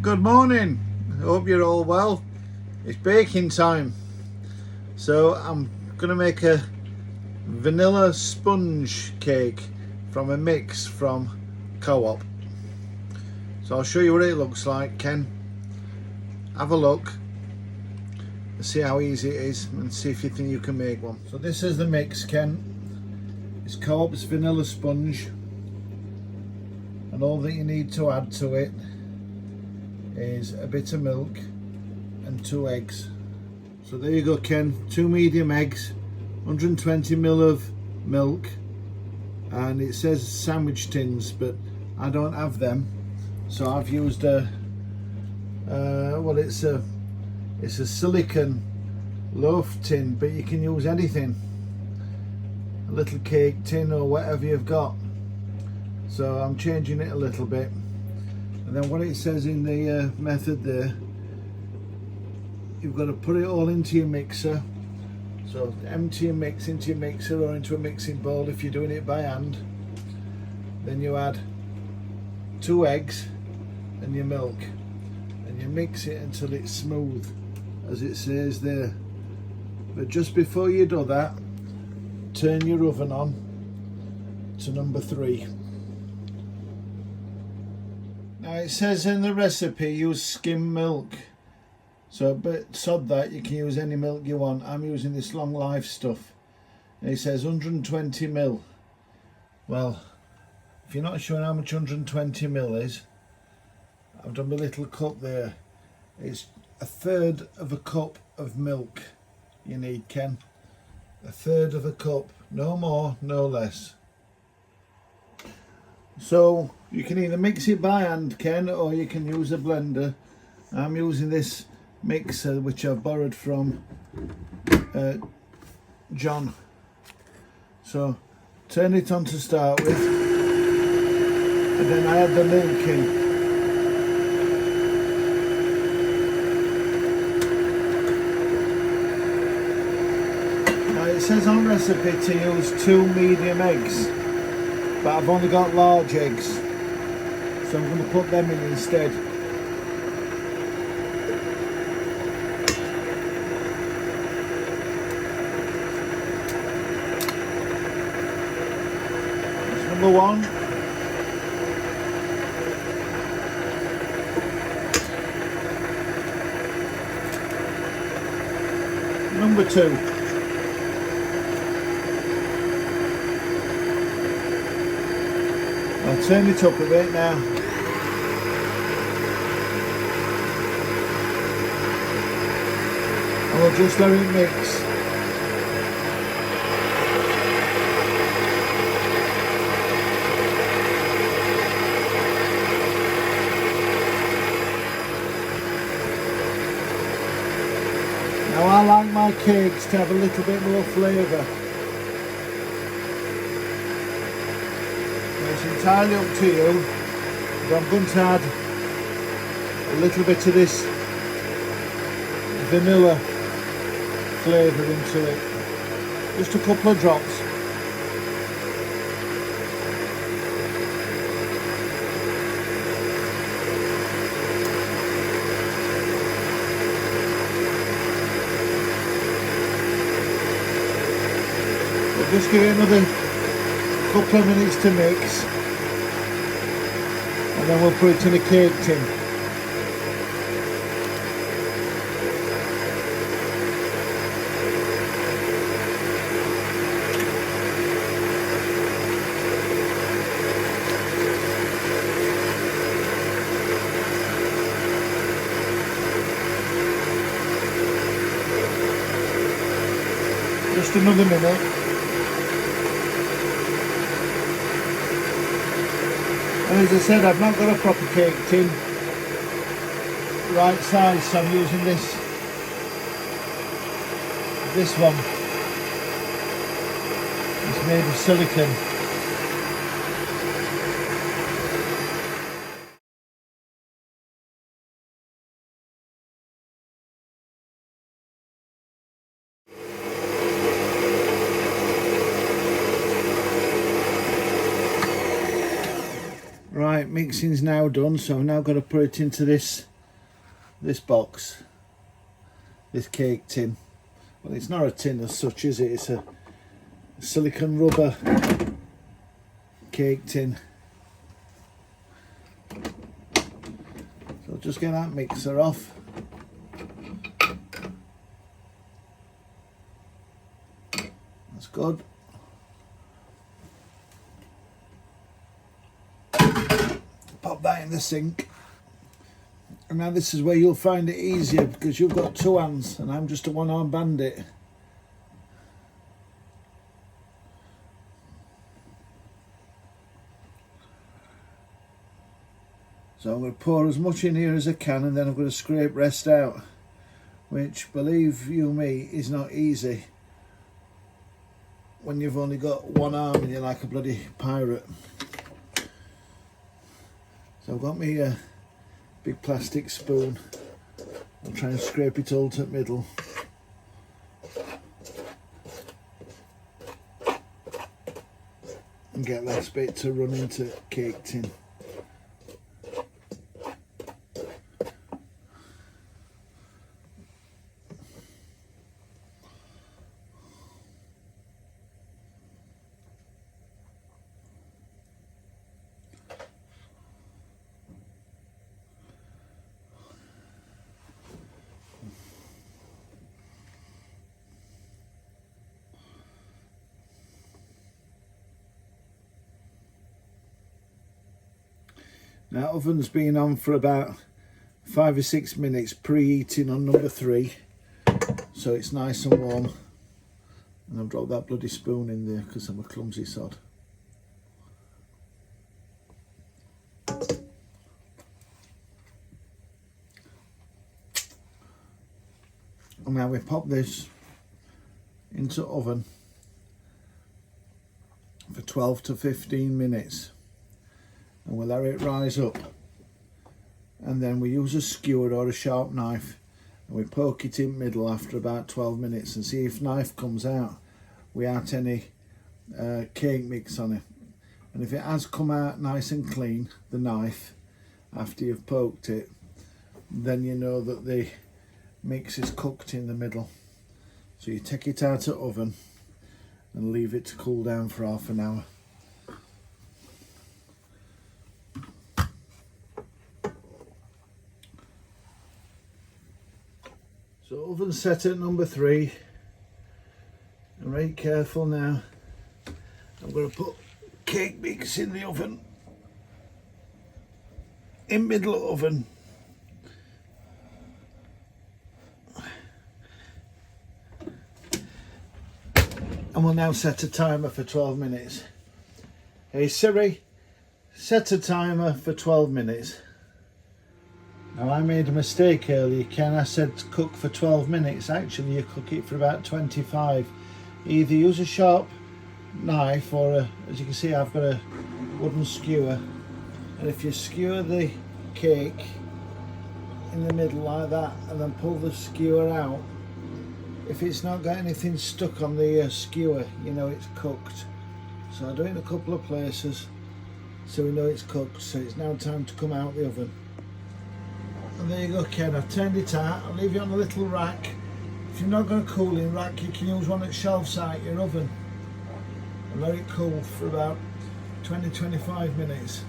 Good morning. I hope you're all well. It's baking time. So I'm going to make a vanilla sponge cake from a mix from Co-op. So I'll show you what it looks like, Ken. Have a look and see how easy it is and see if you think you can make one. So this is the mix, Ken. It's Co-op's vanilla sponge, and all that you need to add to it is a bit of milk and 2 eggs. So there you go, Ken. 2 medium eggs, 120 ml of milk, and it says sandwich tins, but I don't have them, so I've used it's a silicone loaf tin, but you can use anything, a little cake tin or whatever you've got. So I'm changing it a little bit, and then what it says in the method there, you've got to put it all into your mixer. So empty your mix into your mixer or into a mixing bowl if you're doing it by hand. Then you add 2 eggs and your milk, and you mix it until it's smooth, as it says there. But just before you do that, turn your oven on to number 3. Now it says in the recipe use skim milk, so but sod that, you can use any milk you want. I'm using this long life stuff, and it says 120 ml. Well, if you're not sure how much 120 ml is, I've done my little cup there. It's 1/3 of a cup of milk you need, Ken. 1/3 of a cup, no more, no less. So you can either mix it by hand, Ken, or you can use a blender. I'm using this mixer which I've borrowed from John. So turn it on to start with, and then I add the milk in. Now it says on recipe to use 2 medium eggs, but I've only got large eggs, so I'm going to put them in instead. That's number 1. Number 2. I'll turn it up a bit now. And we'll just let it mix. Now I like my cakes to have a little bit more flavour. It's entirely up to you, but I'm going to add a little bit of this vanilla flavour into it, just a couple of drops. We'll just give it another couple of minutes to mix, and then we'll put it in a cake tin. Just another minute. And as I said, I've not got a proper cake tin right size, so I'm using this one. It's made of silicone. Right, mixing's now done, so I've now got to put it into this this box, this cake tin. Well, it's not a tin as such, is it? It's a silicone rubber cake tin. So just get that mixer off. That's good. Pop that in the sink. And now this is where you'll find it easier, because you've got two hands and I'm just a one-arm bandit. So I'm going to pour as much in here as I can, and then I'm going to scrape rest out, which, believe you me, is not easy when you've only got one arm and you're like a bloody pirate. So I've got me a big plastic spoon. I'll try and scrape it all to the middle. And get that bit to run into cake tin. Now, oven's been on for about 5 or 6 minutes, preheating on number 3, so it's nice and warm. And I've dropped that bloody spoon in there because I'm a clumsy sod. And now we pop this into oven for 12 to 15 minutes. And we'll let it rise up, and then we use a skewer or a sharp knife and we poke it in the middle after about 12 minutes and see if knife comes out without any cake mix on it. And if it has come out nice and clean, the knife, after you've poked it, then you know that the mix is cooked in the middle. So you take it out of the oven and leave it to cool down for half an hour. So oven set at number 3. I'm very careful now. I'm going to put cake mix in the oven, in middle of oven. And we'll now set a timer for 12 minutes. Hey Siri, set a timer for 12 minutes. Now I made a mistake earlier, Ken. I said cook for 12 minutes. Actually you cook it for about 25. Either use a sharp knife or as you can see I've got a wooden skewer. And if you skewer the cake in the middle like that and then pull the skewer out, if it's not got anything stuck on the skewer, you know it's cooked. So I do it in a couple of places so we know it's cooked. So it's now time to come out the oven. And there you go, Ken, I've turned it out. I'll leave it on a little rack. If you're not got a cooling rack, you can use one at shelves out your oven and let it cool for about 20-25 minutes.